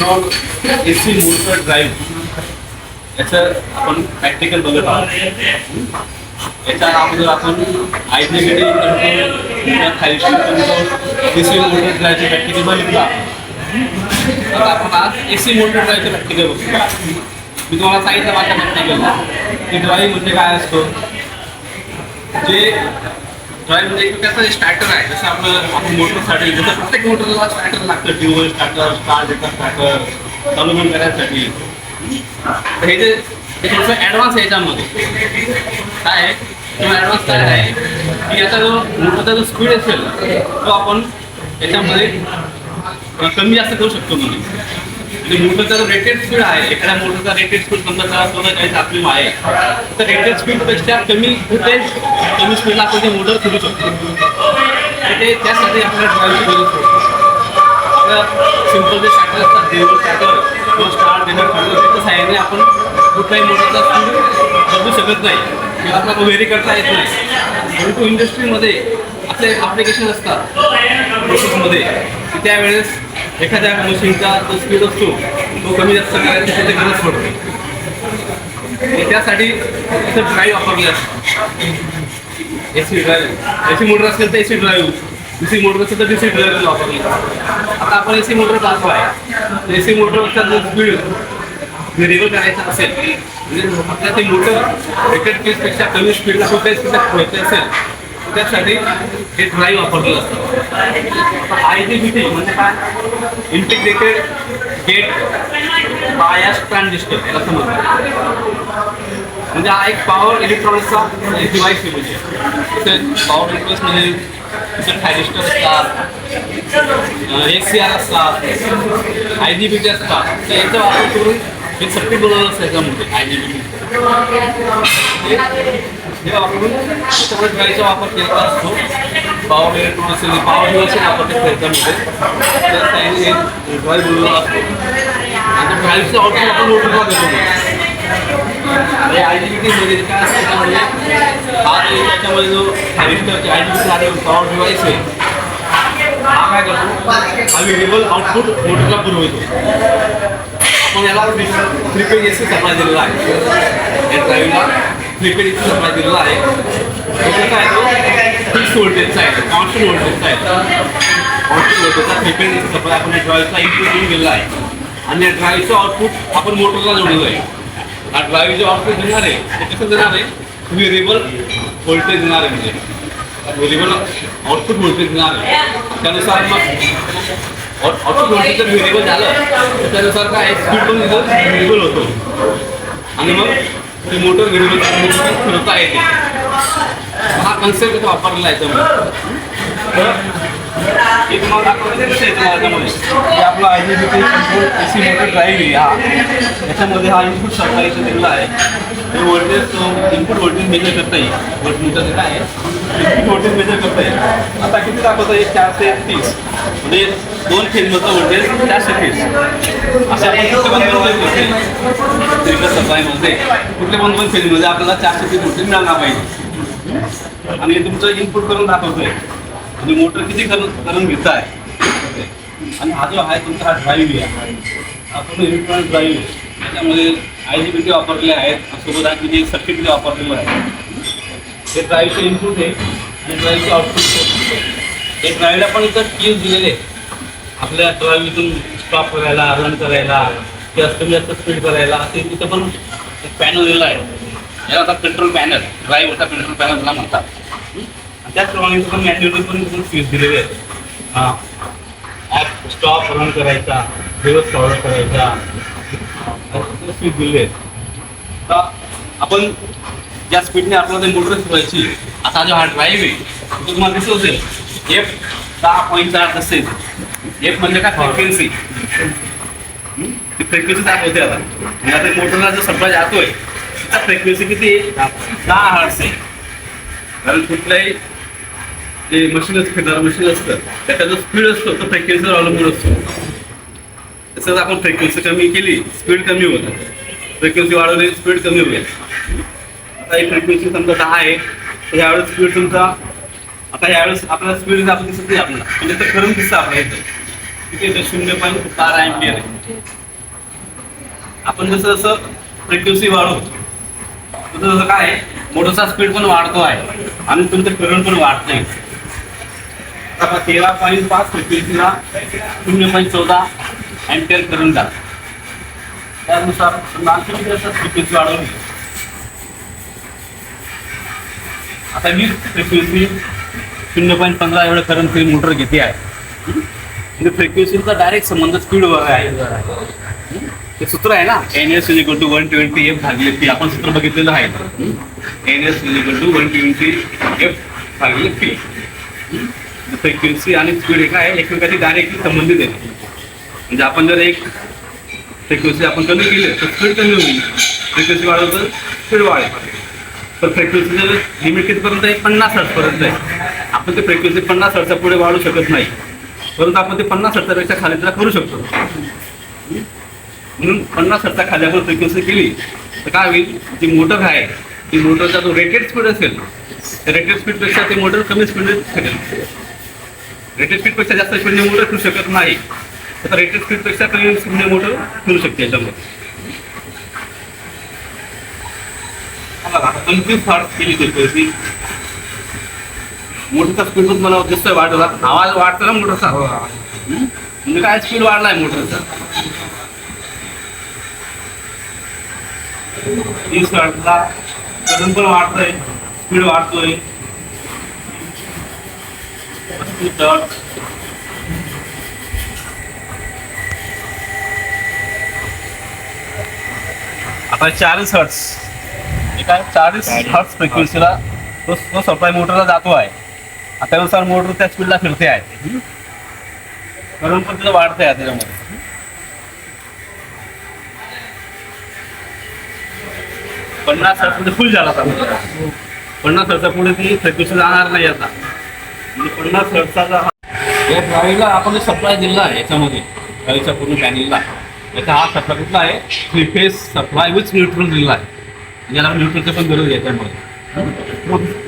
About AC motor drive याचं आपण practical बघत आहोत. याच्या अगोदर आपण आयजीबीटी खाली एसी मोटर ड्राईव्हचे प्रॅक्टिकल बघितला. आता आपण आज एसी मोटर ड्राईव्हचे प्रॅक्टिकल बघतो. मी तुम्हाला सांगितलं माझ्या प्रॅक्टिकलला की ड्राईव्ह म्हणजे काय असतो. जे ड्राईव्ह म्हणजे एक प्रकारचं स्टार्टर आहे. जसं आपण मोटरसाठी जसं प्रत्येक मोटरला स्टार्टर लागतं. ट्यूबवेल स्टार्टर, स्टार्ट देतात स्टार्टर चालू बंद करण्यासाठी. तर हे जे थोडंसं ॲडव्हान्स आहे याच्यामध्ये काय आहे किंवा ॲडव्हान्स काय आहे की याचा जो मोटरचा जो स्पीड असेल तो आपण याच्यामध्ये कमी जास्त करू शकतो. म्हणजे मोटरचा जो रेटेड स्पीड आहे, एखाद्या मोटरचा रेटेड स्पीड समजा 40 RPM आहे, तर रेटेड स्पीडपेक्षा कमी स्पीडला आपण ते मोटर फिरू शकतो. ते त्यासाठी आपल्याला ड्राईव्हची गरज पडते. आपलं सिम्पल जे स्टार्टर असतात, डेबल स्टार्टर किंवा स्टार्ट देणं ठरवलं त्याच्या साहाय्याने आपण कुठल्याही मोटरचा स्पीड बदलू शकत नाही किंवा आपल्याला व्हेरी करता येत नाही. परंतु इंडस्ट्रीमध्ये असे ॲप्लिकेशन असतात प्रोसेसमध्ये की त्यावेळेस एखाद्या मशीनचा जो स्पीड असतो तो कमी जास्त करायची त्याची गरज पडते. त्यासाठी इथं ड्राईव्ह वापरले असतात. एसी ड्राईव्ह, एसी मोटर असेल तर एसी ड्राईव्ह, डीसी मोटर असेल तर डीसी ड्राईव्ह वापरले. आता आपण एसी मोटर पाहतो आहे. एसी मोटरचा जो स्पीड व्हेरिएबल करायचा असेल म्हणजे आपल्याला ते मोटर रेटेड स्पीडपेक्षा कमी स्पीडला कुठल्याही स्पीडला ठेवायचे असेल त्यासाठी हे ड्राईव्ह वापरलेलं असतं. आयजीबीटी म्हणजे काय, इंटिग्रेटेड गेट बायस ट्रान्झिस्टर याला समजतं. म्हणजे हा एक पॉवर इलेक्ट्रॉनिक्सचा डिव्हाइस आहे. म्हणजे पॉवर इलेक्ट्रॉनिक्समध्ये जसं थायरिस्टर असतात, XCR असतात, आयजीबीटी असतात. तर याचा वापर करून हे सर्किट बनवलं असतं याच्यामध्ये आयजीबीटी. हे वापरून त्याच्यामध्ये ड्राईव्हचा वापर केला असतो. पॉवर इलेक्ट्रॉनिक्स पॉवर डिव्हाइस वापरते त्याच्यामध्ये. त्यासाठी ड्राईव्ह बनवला असतो आणि ड्राईव्हचं आउटपुट आपण मोटरला देतो. आयजीबीटीमध्ये काय असतं त्यामध्ये हा त्याच्यामध्ये जो थायरिस्टरची आयजीबीटी आहे पॉवर डिव्हाइस आहे हा काय करतो, हा व्हेरिएबल आउटपुट मोटरला पुरवतो. आपण याला 3 फेज एसी सप्लाय दिलेला आहे. या ड्राईव्हला 3 फेज एसी सप्लाय दिलेला आहे. तो काय तो फिक्स व्होल्टेजचा आहे, कॉन्स्टंट व्होल्टेजचा आहे. कॉन्स्टंट व्होल्टेजचा 3 फेज एसी सप्लाय आपण या ड्राईव्हचा इनपुट देऊन गेलेला आहे आणि या ड्राईव्हचं आउटपुट आपण मोटरला जोडलेलं आहे. हा ड्राईव्ह जो आउटपुट देणार आहे ते कसं देणार आहे, व्हेरिएबल व्होल्टेज देणार आहे. म्हणजे व्हेरिएबल आउटपुट व्होल्टेज देणार आहे. त्यानुसार मग आउटपुट व्होल्टेज जर व्हेरिएबल झालं तर त्यानुसार काय स्पीड पण व्हेरिएबल होतो आणि मग ते मोटर व्हेरिएबल फिरवता येते. हा कन्सेप्ट इथं वापरलेला आहे. त्यामुळे एक तुम्हाला दाखवलं कसं येतं त्याच्यामध्ये की आपला आयजीबीटी एसी मोटर ड्राईव्ह आहे. याच्यामध्ये हा इनपुट सप्लाय इथं दिलेला आहे. हे व्होल्टेज इनपुट व्होल्टेज मेजर करता येईल. व्होल्टमीटर काय आहे, इनपुट व्होल्टेज मेजर करता येईल. आता किती दाखवतं आहे, 430 म्हणजे 2 फेजमधलं व्होल्टेज 430. असे आपण कुठले पण ट्रिगर सप्लायमध्ये कुठले पण फेजमध्ये आपल्याला 430 व्होल्टेज मिळाला पाहिजे. आणि तुमचं इनपुट करून दाखवतोय आणि मोटर किती करून घेत आहे. आणि हा जो आहे तुमचा हा ड्राईव्ह आहे, हा पूर्ण इलेक्ट्रॉनिक ड्राईव्ह आहे. त्याच्यामध्ये आयजीबीटी वापरलेले आहेत, सोबत आणखी सर्किट वापरलेलं आहे. हे ड्राईव्हचं इनपुट आहे आणि ड्राईव्हचं आउटपुट आहे. हे ड्राईव्हला पण इथं कीज दिलेले आहे आपल्या ड्राईव्ह इथून स्टॉप करायला, रन करायला किंवा कमी जास्त स्पीड करायला. ते तिथं पण एक पॅनल दिलेला आहे. याला आता कंट्रोल पॅनल, ड्राईव्हचा कंट्रोल पॅनल त्याला म्हणतात. त्याचप्रमाणे पण मॅन्युअली पण फीज दिलेले आहेत. ॲप स्टॉप रन करायचा, दिवस फॉलो करायचा, फीज दिलेले आहेत. तर आपण ज्या स्पीडने आपल्याला ते मोटर फिरवायची, आता जो हा ड्राईव्ह आहे तो तुम्हाला दिसत असेल F10.4 असेल. F म्हणजे काय, फ्रिक्वेन्सी. ती फ्रिक्वेन्सी दाखवते आता. आणि आता मोटरला जो सप्लाय जातोय त्याचा फ्रिक्वेन्सी किती आहे, 10 हर्ट्झ आहे. कारण कुठल्याही जे मशीन फिरणारं मशीन असतं त्याचा जो स्पीड असतो तो फ्रिक्वेन्सीवर अवलंबून असतो. तसंच आपण फ्रिक्वेन्सी कमी केली स्पीड कमी होतं, फ्रिक्वेन्सी वाढवली स्पीड कमी होईल. आता ही फ्रिक्वेन्सी समजा 10 आहे तर यावेळेस स्पीड तुमचा, आता यावेळेस आपल्याला स्पीड आपण दिसत नाही आपल्याला, म्हणजे तर करंट दिसतं आपल्या इथं. तिथे 0.12 एम्पियर आहे. आपण जसं जसं फ्रिक्वेन्सी वाढवू तसं तसं काय मोटरचा स्पीड पण वाढतो आहे आणि तुमचं करंट पण वाढतंय. आता 13.5 फ्रिक्वेन्सीला 0.14 एम्पियर करंट जातं. त्यानुसार फ्रिक्वेन्सी वाढवली. आता 20 फ्रिक्वेन्सी 0.15 एवढं करंट मोटर घेते आहे. म्हणजे फ्रिक्वेन्सीचा डायरेक्ट संबंध स्पीडवर आहे. ते सूत्र आहे ना NS = 120 F/P. आपण सूत्र बघितलेलं आहे. NS = 120 F/P. फ्रिक्वेन्सी आणि स्पीड हे काय एकमेकांशी डायरेक्टली संबंधित आहे. म्हणजे आपण जर एक फ्रिक्वेन्सी आपण कमी केली तर स्पीड कमी होईल, फ्रिक्वेन्सी वाढवलं तर स्पीड वाढेल. तर फ्रिक्वेन्सीचं लिमिट कितीपर्यंत आहे 50 हर्ट्झपर्यंत आहे. आपण ते फ्रिक्वेन्सी 50 हर्ट्झच्या पुढे वाढू शकत नाही, परंतु आपण ते 50 हर्ट्झपेक्षा खाली त्याला करू शकतो. म्हणून 50 हर्ट्झच्या खाली आपण फ्रिक्वेन्सी केली तर काय होईल, जी मोटर आहे ती मोटरचा जो रेटेड स्पीड असेल त्या रेटेड स्पीडपेक्षा ते मोटर कमी स्पीडने फिरेल. रेटेड स्पीडपेक्षा जास्त स्पीडने मोटर फिरू शकत नाही, तर रेटेड स्पीडपेक्षा कमी स्पीडने मोटर फिरू शकते. याच्यामध्ये 25 हर्ट्झ केली फ्रिक्वेन्सी. मोटरचा स्पीड पण मला जास्त वाढला, आवाज वाढतो ना मोटरचा, म्हणजे काय स्पीड वाढलाय मोटरचा. 30 हर्ट्झला करंट पण वाढतोय, स्पीड वाढतोय. 35 हर्ट्झ, आता 40 हर्ट्झ. काय 40 हर्ट्झ फ्रिक्वेन्सीला तो सप्लाय मोटरला जातो आहे. त्यानुसार मोटर त्या स्पीडला फिरते आहे, करंट पण तिला वाढते आहे. त्याच्यामध्ये 50 हर्ट्झ मध्ये फुल झाला. 50 हर्ट्झच्या पुढे ती फ्रिक्वेन्सी जाणार नाही. आता म्हणजे 50 हर्ट्झचा या ड्राईव्हला आपण सप्लाय दिला आहे. याच्यामध्ये ड्राईव्हच्या पूर्ण पॅनेलला याचा हा सप्लाय कुठला आहे 3 फेज सप्लाय विथ न्यूट्रल दिला आहे. याला न्यूट्रलचं पण गरज आहे. याच्यामध्ये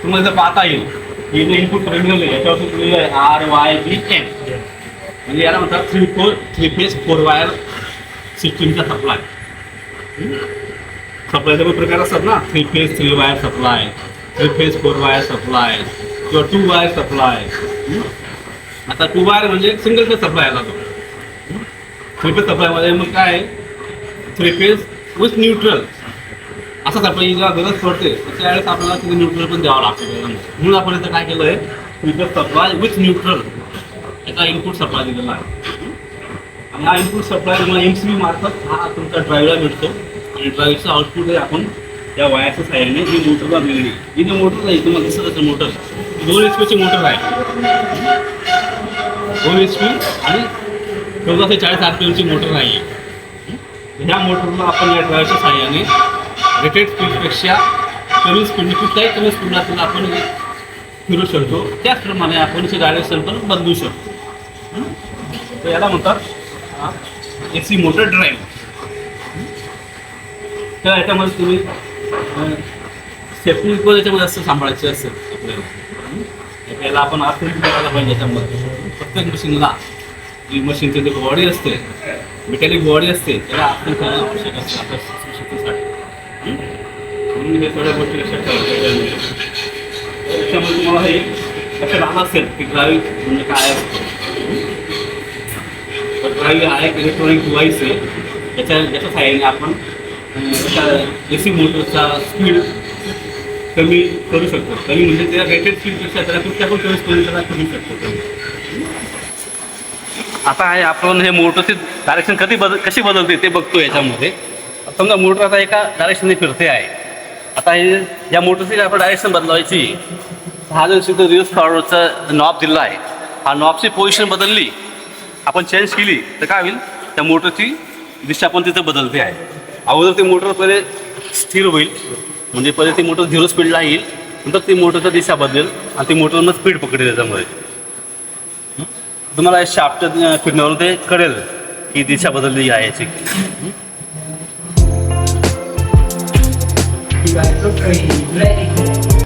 तुम्हाला जर पाहता येईल हे जे इनपुट टर्मिनल आहे याच्यावर दिलेलं आहे RYBN, म्हणजे याला म्हणतात 3 फेज 4 वायर सिस्टीमचा सप्लाय. सप्लायचे पण प्रकार असतात ना, 3 phase 3 wire supply, 3 phase 4 wire supply किंवा 2 वायर सप्लाय. आता 2 वायर म्हणजे सिंगल फेज सप्लाय आला तो. 3 फेज सप्लायमध्ये मग काय 3 फेज विथ न्यूट्रल असंच आपल्याला जेव्हा गरज पडते त्यावेळेस आपल्याला तिथे न्यूट्रल पण द्यावं लागतं. म्हणून आपण इथं काय केलं आहे 3 फेज सप्लाय विथ न्यूट्रल याचा इनपुट सप्लाय दिलेला आहे. आणि हा इनपुट सप्लाय तुम्हाला MCB मार्फत हा तुमचा ड्राईव्हला मिळतो. आणि ड्राईव्हचं आउटपुट आपण त्या वायरच्या साह्याने ही मोटरला दिलेली. ही जी मोटर आहे तुम्हाला दिसत असेल मोटर 2 HP ची मोटर आहे. 2 HP आणि 1440 RPM ची मोटर आहे. ह्या मोटरला आपण या ड्राईव्हच्या साह्याने रेटेड स्पीडपेक्षा कमी स्पीडने कुठल्याही कमी स्पीडला त्याला आपण फिरू शकतो. त्याचप्रमाणे आपण याचे डायरेक्शन पण बदलू शकतो. तर याला म्हणतात AC मोटर ड्राईव्ह. तर याच्यामध्ये तुम्ही सेफ्टी पण याच्यामध्ये असं सांभाळायचे असेल आपल्याला. याला आपण आर्थिक करायला पाहिजे. याच्यामध्ये प्रत्येक मशीनला जी मशीनची जी बॉडी असते मेटॅलिक बॉडी असते त्याला आर्थिक करायला आवश्यक असते आपल्या सुरक्षिततेसाठी. म्हणून हे सगळ्या गोष्टी लक्षात ठेवायच्या. त्याच्यामध्ये तुम्हाला हे लक्षात आलं असेल की ड्राईव्ह म्हणजे काय असतं. तर ड्राईव्ह हा एक इलेक्ट्रॉनिक डिव्हाइस आहे. याच्या सहाय्याने आपण AC मोटरचा स्पीड कमी करू शकतो. कमी म्हणजे त्या रेटेड स्पीडपेक्षा त्याला कुठल्या पण कमी स्पीड त्याला करू शकतो. आता आहे आपण हे मोटरची डायरेक्शन कशी बदलते ते बघतो. याच्यामध्ये समजा मोटर आता एका डायरेक्शनने फिरते आहे. आता हे या मोटरची आपण डायरेक्शन बदलायची. हा जो तिथं रिव्हर्स फॉरवर्डचा नॉब दिला आहे हा नॉबची पोझिशन बदलली आपण चेंज केली तर काय होईल त्या मोटरची दिशा पण तिथं बदलते आहे. अगोदर ती मोटर पहिले स्थिर होईल म्हणजे पहिले ती मोटर 0 स्पीडला येईल नंतर ती मोटरची दिशा बदलेल आणि ती मोटरनं स्पीड पकडेल. त्याच्यामुळे तुम्हाला शाफ्ट फिरण्यावरून ते कळेल की दिशा बदलली आहे याची. You guys look crazy. Ready?